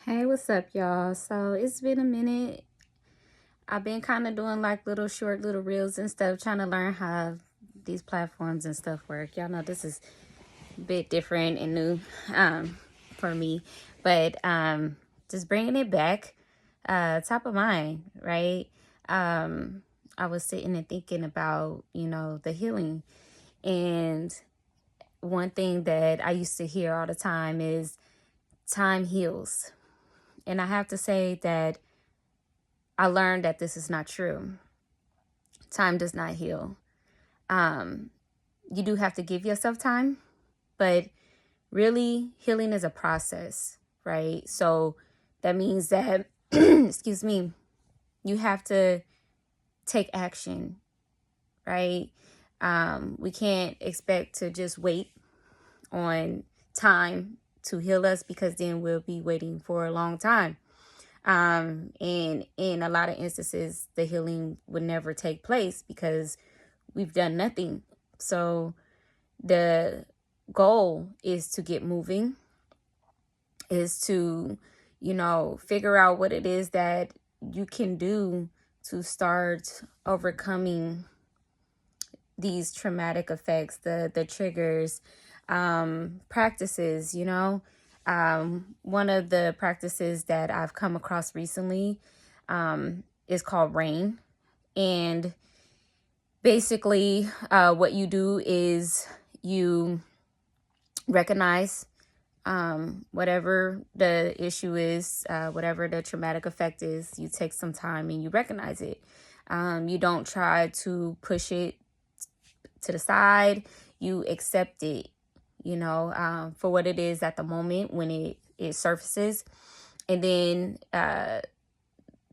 Hey, what's up, y'all? So it's been a minute. I've been kind of doing like little short little reels and stuff, trying to learn how these platforms and stuff work. Y'all know this is a bit different and new for me, but just bringing it back, top of mind, right? I was sitting and thinking about, the healing. And one thing that I used to hear all the time is time heals. And I have to say that I learned that this is not true. Time does not heal. Um, you do have to give yourself time, but really, healing is a process, right? So that means that, excuse me, you have to take action, right? We can't expect to just wait on time to heal us because then we'll be waiting for a long time. And in a lot of instances, the healing would never take place because we've done nothing. So the goal is to get moving, is to, figure out what it is that you can do to start overcoming these traumatic effects, the triggers, practices, one of the practices that I've come across recently is called RAIN. And basically, what you do is you recognize whatever the issue is, whatever the traumatic effect is. You take some time and you recognize it. You don't try to push it to the side. You accept it, for what it is at the moment when it surfaces. And then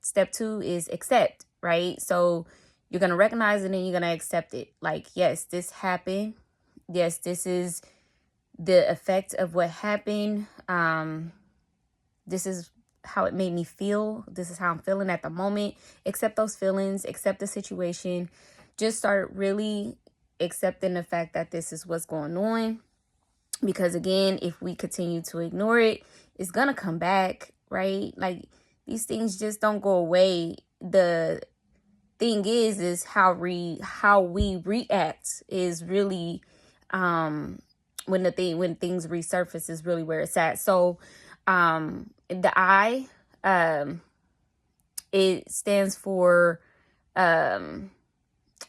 step 2 is accept, right? So you're going to recognize it and you're going to accept it. Like, yes, this happened. Yes, this is the effect of what happened. This is how it made me feel. This is how I'm feeling at the moment. Accept those feelings, accept the situation. Just start really accepting the fact that this is what's going on. Because again, if we continue to ignore it, it's going to come back, right? Like, these things just don't go away. The thing is how we react is really when things resurface is really where it's at. So the I, it stands for oh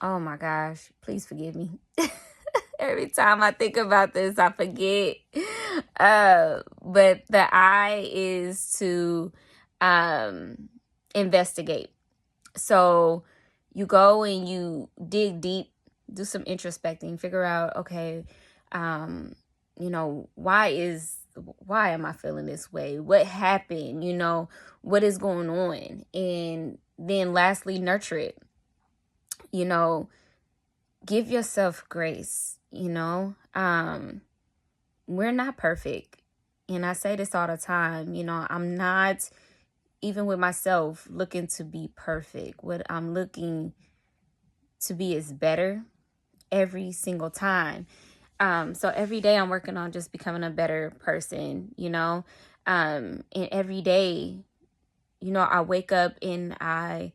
my gosh, please forgive me. Every time I think about this, I forget. But the I is to investigate. So you go and you dig deep, do some introspecting, figure out, okay, why am I feeling this way? What happened? What is going on? And then lastly, nurture it. Give yourself grace. We're not perfect. And I say this all the time, I'm not, even with myself, looking to be perfect. What I'm looking to be is better every single time. So every day I'm working on just becoming a better person, and every day, I wake up and I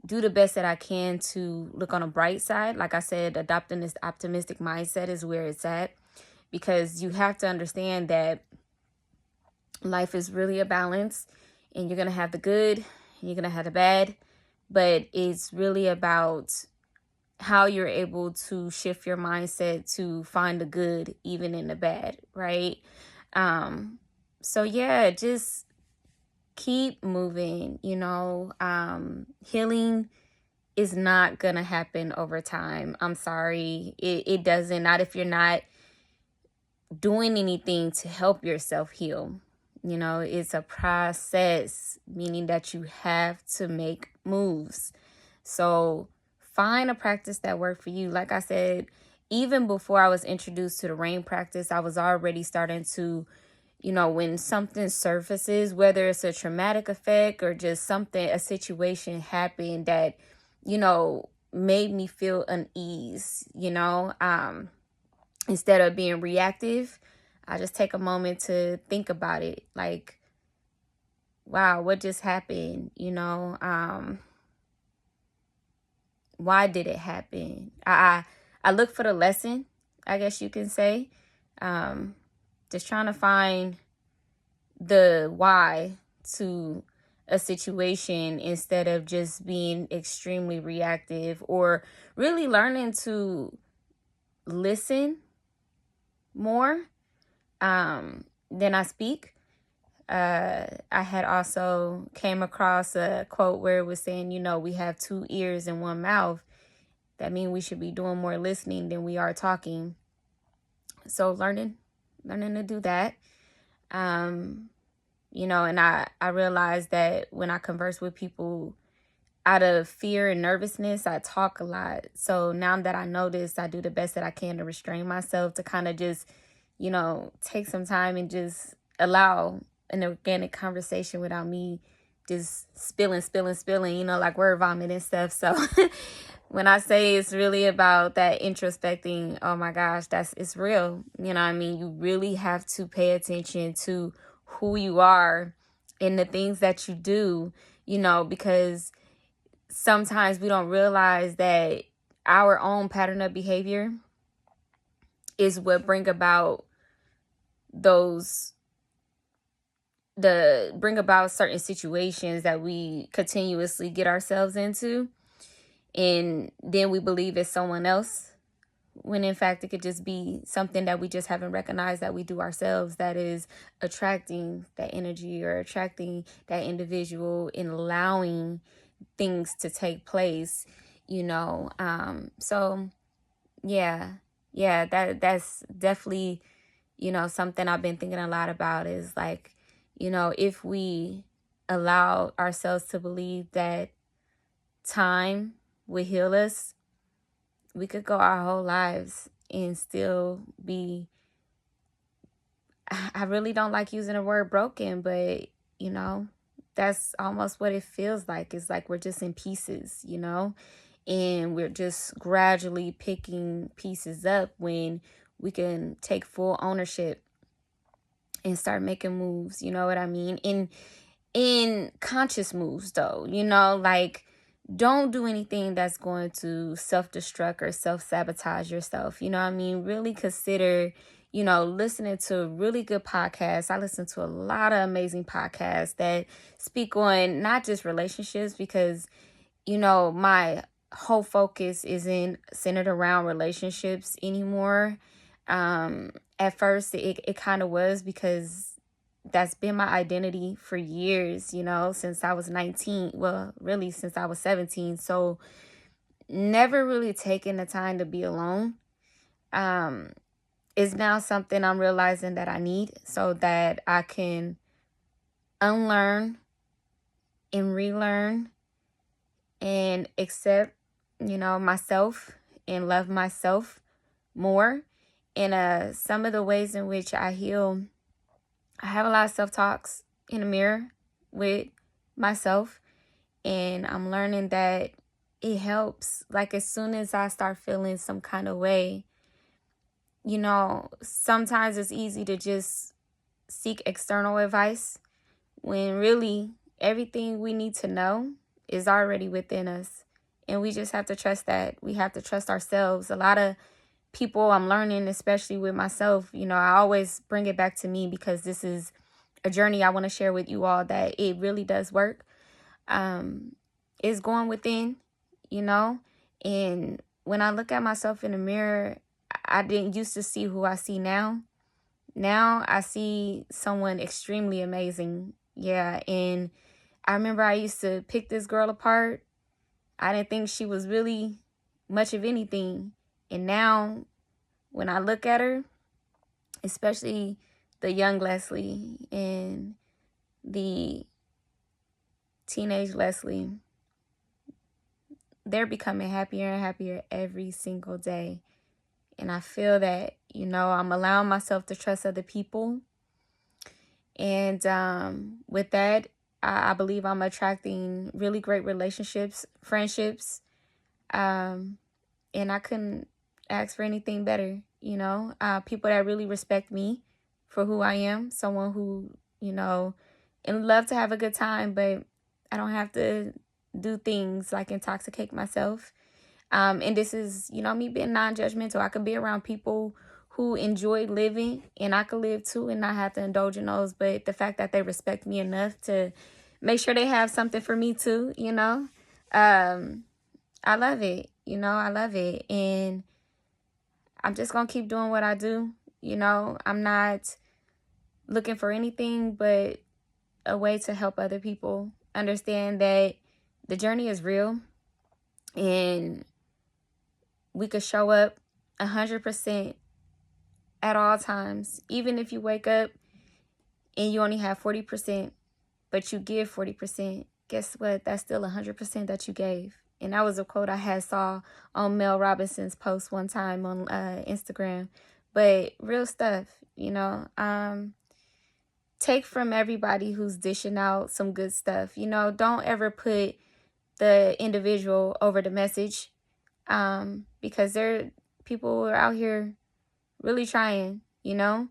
do the best that I can to look on a bright side. Like I said, adopting this optimistic mindset is where it's at, because you have to understand that life is really a balance, and you're going to have the good and you're going to have the bad, but it's really about how you're able to shift your mindset to find the good even in the bad, right? So yeah, just keep moving. Healing is not gonna happen over time. I'm sorry, it doesn't. Not if you're not doing anything to help yourself heal. It's a process, meaning that you have to make moves. So find a practice that works for you. Like I said, even before I was introduced to the RAIN practice, I was already starting to, when something surfaces, whether it's a traumatic effect or just a situation happened that, made me feel unease, instead of being reactive, I just take a moment to think about it. Like, wow, what just happened? Why did it happen? I look for the lesson, I guess you can say. Um, just trying to find the why to a situation instead of just being extremely reactive, or really learning to listen more than I speak. I had also came across a quote where it was saying, we have 2 ears and 1 mouth. That means we should be doing more listening than we are talking. So learning to do that. And I realized that when I converse with people out of fear and nervousness, I talk a lot. So now that I know this, I do the best that I can to restrain myself, to kind of just, take some time and just allow an organic conversation without me just spilling, like word vomit and stuff. So when I say it's really about that introspecting, oh my gosh, it's real. You know what I mean? You really have to pay attention to who you are and the things that you do, because sometimes we don't realize that our own pattern of behavior is what bring about certain situations that we continuously get ourselves into, and then we believe it's someone else, when in fact it could just be something that we just haven't recognized that we do ourselves, that is attracting that energy or attracting that individual and allowing things to take place. So yeah, that's definitely something I've been thinking a lot about, is like, if we allow ourselves to believe that time will heal us, we could go our whole lives and still be, I really don't like using the word broken, but that's almost what it feels like. It's like we're just in pieces, and we're just gradually picking pieces up, when we can take full ownership and start making moves. You know what I mean? In conscious moves, though, like, don't do anything that's going to self-destruct or self-sabotage yourself. You know what I mean? Really consider, listening to really good podcasts. I listen to a lot of amazing podcasts that speak on not just relationships, because, my whole focus isn't centered around relationships anymore. At first, it kind of was, because that's been my identity for years, since I was 19. Well, really, since I was 17. So never really taking the time to be alone is now something I'm realizing that I need, so that I can unlearn and relearn and accept, myself, and love myself more. And some of the ways in which I heal, I have a lot of self-talks in the mirror with myself, and I'm learning that it helps. Like, as soon as I start feeling some kind of way, sometimes it's easy to just seek external advice, when really everything we need to know is already within us. And we just have to trust that. We have to trust ourselves. A lot of people, I'm learning, especially with myself, I always bring it back to me, because this is a journey I want to share with you all, that it really does work. Is going within, and when I look at myself in the mirror, I didn't used to see who I see now. Now I see someone extremely amazing. Yeah. And I remember I used to pick this girl apart. I didn't think she was really much of anything. And now when I look at her, especially the young Leslie and the teenage Leslie, they're becoming happier and happier every single day. And I feel that, I'm allowing myself to trust other people. And with that, I believe I'm attracting really great relationships, friendships. And I couldn't ask for anything better, people that really respect me for who I am, someone who, and love to have a good time, but I don't have to do things like intoxicate myself. And this is, you know, me being non-judgmental. I could be around people who enjoy living, and I could live too and not have to indulge in those. But the fact that they respect me enough to make sure they have something for me too, you know, I love it. You know, I love it. And I'm just going to keep doing what I do. You know, I'm not looking for anything but a way to help other people understand that the journey is real, and we could show up 100% at all times. Even if you wake up and you only have 40%, but you give 40%, guess what? That's still 100% that you gave. And that was a quote I had saw on Mel Robinson's post one time on Instagram. But real stuff, you know. Take from everybody who's dishing out some good stuff. You know, don't ever put the individual over the message, because people are out here really trying, you know.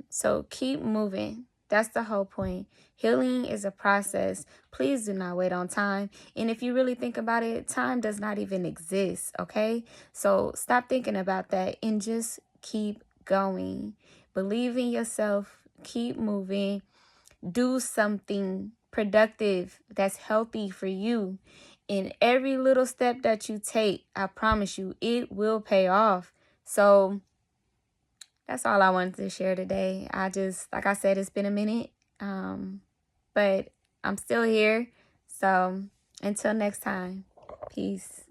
So keep moving. That's the whole point. Healing is a process. Please do not wait on time. And if you really think about it, time does not even exist, okay? So stop thinking about that and just keep going. Believe in yourself. Keep moving. Do something productive that's healthy for you. In every little step that you take, I promise you, it will pay off. So that's all I wanted to share today. Like I said, it's been a minute, but I'm still here. So until next time, peace.